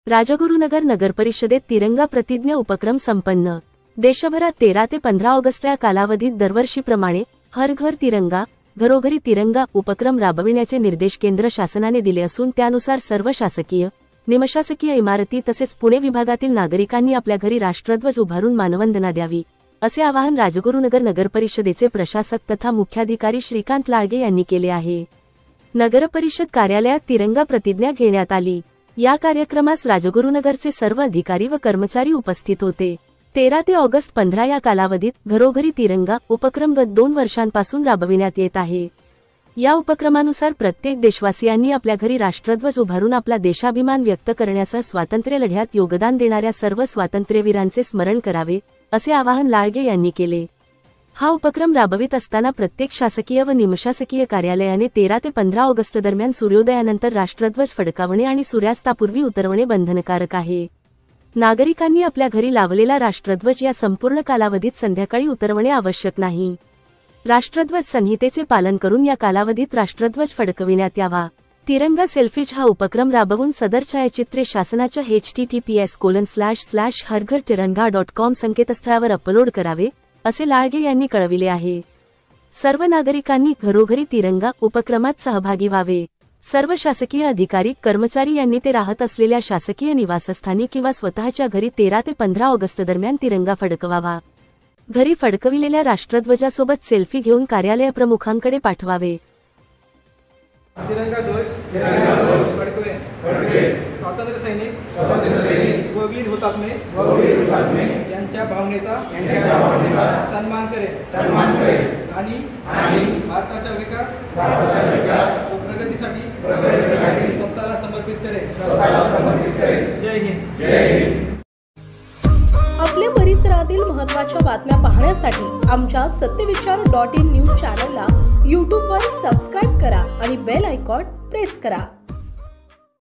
राजगुरुनगर नगरपरिषदेत तिरंगा प्रतिज्ञा उपक्रम संपन्न। देशभरात 13 ते 15 ऑगस्ट या कालावधीत दरवर्षीप्रमाणे हर घर तिरंगा, घरोघरी तिरंगा उपक्रम राबविण्याचे निर्देश केंद्र शासनाने दिले असून त्यानुसार सर्व शासकीय, निमशासकीय इमारती तसेच पुणे विभागातील नागरिकांनी आपल्या घरी राष्ट्रध्वज उभारून मानवंदना द्यावी, असे आवाहन राजगुरुनगर नगरपरिषदेचे प्रशासक तथा मुख्याधिकारी श्रीकांत लाळगे यांनी केले आहे। नगरपरिषद कार्यालयात तिरंगा प्रतिज्ञा घेण्यात आली। या कार्यक्रमास राजगुरुनगरचे सर्व अधिकारी व कर्मचारी उपस्थित होते। 13 ते ऑगस्ट 15 या कालावधीत घरोघरी तिरंगा उपक्रम गत 2 वर्षांपासून राबविण्यात येत आहे। या उपक्रमानुसार प्रत्येक देशवासियांनी आपल्या घरी राष्ट्रध्वज उभारून आपला देशाभिमान व्यक्त करण्यासह स्वातंत्र्य लढ्यात योगदान देणाऱ्या सर्व स्वातंत्र्यवीरांचे स्मरण करावे, असे आवाहन लाळगे यांनी केले। हा उपक्रम राबवित असताना प्रत्येक शासकीय व निमशासकीय कार्यालयाने 13 ते 15 ऑगस्ट दरम्यान सूर्योदयानंतर राष्ट्रध्वज फडकावणे आणि सूर्यास्तापूर्वी उतरवणे बंधनकारक आहे। नागरिकांनी आपल्या घरी लावलेला राष्ट्रध्वज या संपूर्ण कालावधीत संध्याकाळी उतरवणे आवश्यक नाही। राष्ट्रध्वज संहितेचे पालन करून या कालावधीत राष्ट्रध्वज फडकविण्यात यावा। तिरंगा सेल्फीज हा उपक्रम राबवून सदर छायाचित्रे शासनाच्या https://harghirtiranga.com संकेतस्थळावर अपलोड करावे, असे लाळगे यांनी कळविले आहे। सर्व नागरिकांनी घरोघरी तिरंगा उपक्रमात सहभागी व्हावे। सर्व शासकीय अधिकारी, कर्मचारी यांनी ते राहत असलेल्या शासकीय निवासस्थानी किंवा स्वतःच्या घरी 13 ते 15 ऑगस्ट दरम्यान तिरंगा फडकवावा। घरी फडकविलेल्या राष्ट्रध्वजासोबत सेल्फी घेऊन कार्यालय प्रमुखांकडे पाठवावे। तिरंगा ध्वज फडकवे स्वातंत्र्य सैनिक व वीर हुतात्मे यांच्या भावनेचा सन्मान करेल आणि भारताच्या विकास व प्रगतीसाठी स्वतःला समर्पित करेल। जय हिंद। आपल्या परिसरातील महत्त्वाच्या बातम्या पाहण्यासाठी आमच्या सत्यविचार.in न्यूज चॅनलला यूट्यूबवर सबस्क्राईब करा आणि बेल आयकॉन प्रेस करा।